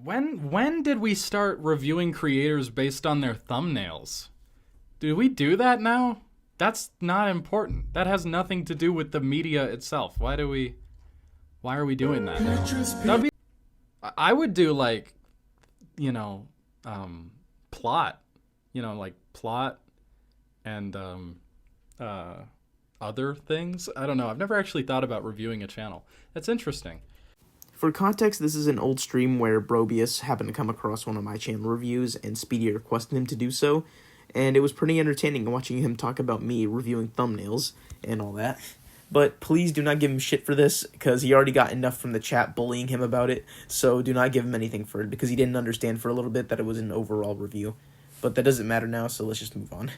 When did we start reviewing creators based on their thumbnails? Do we do that now? That's not important. That has nothing to do with the media itself. Why are we doing that now? I would do like, you know, plot, like plot and other things. I don't know. I've never actually thought about reviewing a channel. That's interesting. For context, this is an old stream where Brobius happened to come across one of my channel reviews and Speedy requested him to do so, and it was pretty entertaining watching him talk about me reviewing thumbnails and all that. But please do not give him shit for this, because he already got enough from the chat bullying him about it, so do not give him anything for it, because he didn't understand for a little bit that it was an overall review. But that doesn't matter now, so let's just move on.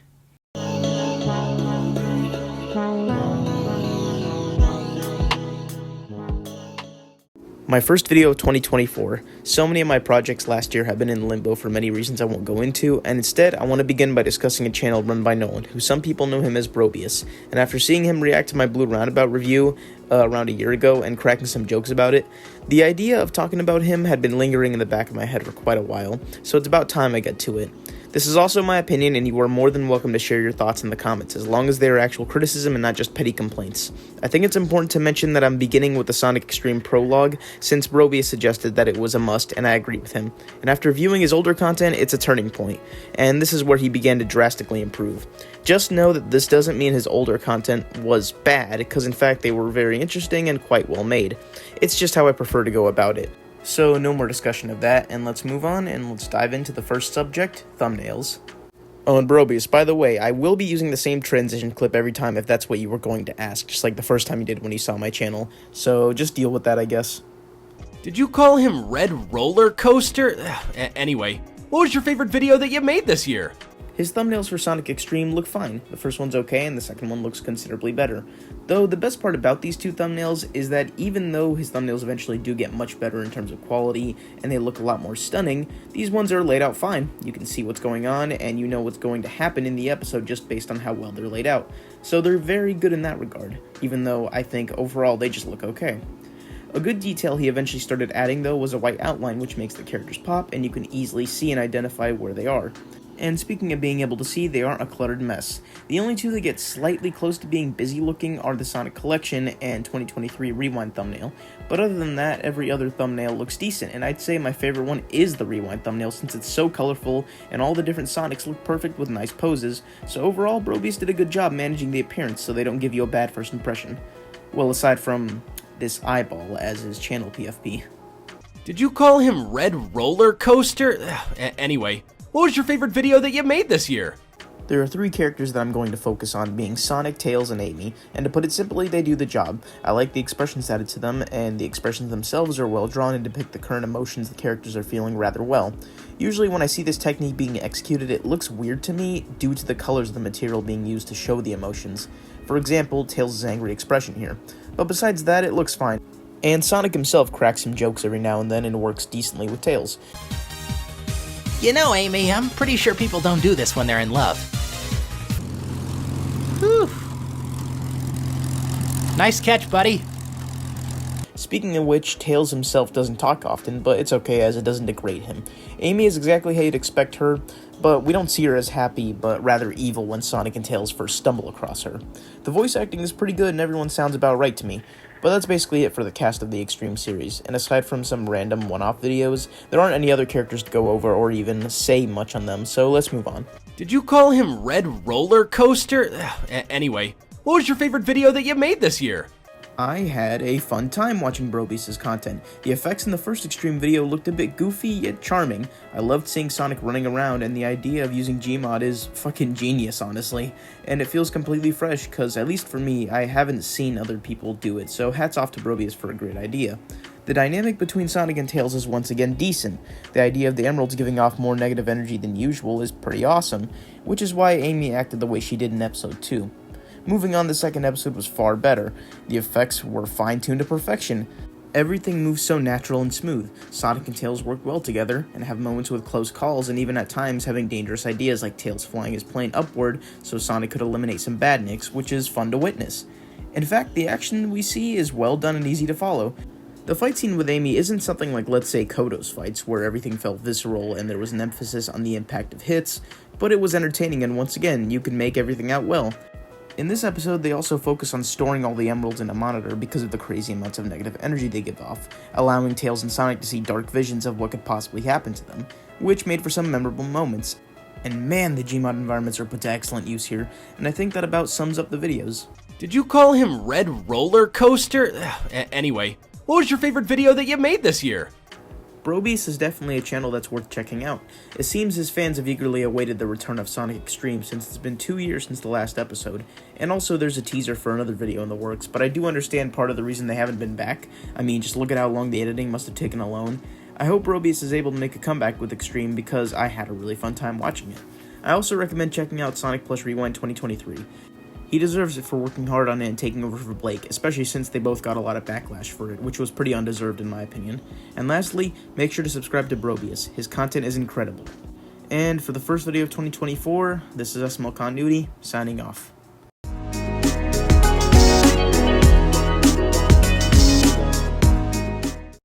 My first video of 2024. So many of my projects last year have been in limbo for many reasons I won't go into, and instead I want to begin by discussing a channel run by Nolan, who some people know him as Brobius, and after seeing him react to my Blue Roundabout review around a year ago and cracking some jokes about it, the idea of talking about him had been lingering in the back of my head for quite a while, so it's about time I get to it. This is also my opinion, and you are more than welcome to share your thoughts in the comments, as long as they are actual criticism and not just petty complaints. I think it's important to mention that I'm beginning with the Sonic Extreme prologue, since Brobius suggested that it was a must, and I agree with him. And after viewing his older content, it's a turning point, and this is where he began to drastically improve. Just know that this doesn't mean his older content was bad, because in fact they were very interesting and quite well made. It's just how I prefer to go about it. So no more discussion of that, and let's move on and let's dive into the first subject, thumbnails. Oh, and Brobius, by the way, I will be using the same transition clip every time if that's what you were going to ask, just like the first time you did when you saw my channel. So just deal with that, I guess. Did you call him Red Roller Coaster? Anyway, what was your favorite video that you made this year? His thumbnails for Sonic Extreme look fine. The first one's okay, and the second one looks considerably better. Though, the best part about these two thumbnails is that even though his thumbnails eventually do get much better in terms of quality, and they look a lot more stunning, these ones are laid out fine. You can see what's going on, and you know what's going to happen in the episode just based on how well they're laid out. So they're very good in that regard, even though I think overall they just look okay. A good detail he eventually started adding, though, was a white outline which makes the characters pop, and you can easily see and identify where they are. And speaking of being able to see, they aren't a cluttered mess. The only two that get slightly close to being busy looking are the Sonic Collection and 2023 Rewind thumbnail, but other than that, every other thumbnail looks decent, and I'd say my favorite one is the Rewind thumbnail since it's so colorful and all the different Sonics look perfect with nice poses, so overall Brobius did a good job managing the appearance so they don't give you a bad first impression. Well, aside from this eyeball as his channel PFP. Did you call him Red Roller Coaster? Anyway, what was your favorite video that you made this year? There are three characters that I'm going to focus on, being Sonic, Tails, and Amy, and to put it simply, they do the job. I like the expressions added to them, and the expressions themselves are well drawn and depict the current emotions the characters are feeling rather well. Usually when I see this technique being executed, it looks weird to me due to the colors of the material being used to show the emotions. For example, Tails' angry expression here. But besides that, it looks fine. And Sonic himself cracks some jokes every now and then and works decently with Tails. You know, Amy, I'm pretty sure people don't do this when they're in love. Whew. Nice catch, buddy. Speaking of which, Tails himself doesn't talk often, but it's okay as it doesn't degrade him. Amy is exactly how you'd expect her, but we don't see her as happy, but rather evil when Sonic and Tails first stumble across her. The voice acting is pretty good and everyone sounds about right to me. But that's basically it for the cast of the Extreme series, and aside from some random one-off videos, there aren't any other characters to go over or even say much on them, so let's move on. Did you call him Red Roller Coaster? Anyway, what was your favorite video that you made this year? I had a fun time watching Brobius' content. The effects in the first Extreme video looked a bit goofy, yet charming. I loved seeing Sonic running around, and the idea of using Gmod is fucking genius, honestly. And it feels completely fresh, cause at least for me, I haven't seen other people do it, so hats off to Brobius for a great idea. The dynamic between Sonic and Tails is once again decent. The idea of the emeralds giving off more negative energy than usual is pretty awesome, which is why Amy acted the way she did in episode 2. Moving on, the second episode was far better. The effects were fine-tuned to perfection. Everything moves so natural and smooth. Sonic and Tails work well together, and have moments with close calls, and even at times having dangerous ideas like Tails flying his plane upward so Sonic could eliminate some badniks, which is fun to witness. In fact, the action we see is well done and easy to follow. The fight scene with Amy isn't something like, let's say, Koto's fights, where everything felt visceral and there was an emphasis on the impact of hits, but it was entertaining and once again, you can make everything out well. In this episode, they also focus on storing all the emeralds in a monitor because of the crazy amounts of negative energy they give off, allowing Tails and Sonic to see dark visions of what could possibly happen to them, which made for some memorable moments. And man, the Gmod environments are put to excellent use here, and I think that about sums up the videos. Did you call him Red Roller Coaster? Anyway, what was your favorite video that you made this year? Brobius is definitely a channel that's worth checking out. It seems his fans have eagerly awaited the return of Sonic Extreme since it's been 2 years since the last episode, and also there's a teaser for another video in the works, but I do understand part of the reason they haven't been back. I mean, just look at how long the editing must have taken alone. I hope Brobius is able to make a comeback with Extreme because I had a really fun time watching it. I also recommend checking out Sonic Plus Rewind 2023. He deserves it for working hard on it and taking over for Blake, especially since they both got a lot of backlash for it, which was pretty undeserved in my opinion. And lastly, make sure to subscribe to Brobius. His content is incredible. And for the first video of 2024, this is SML Continuity, signing off.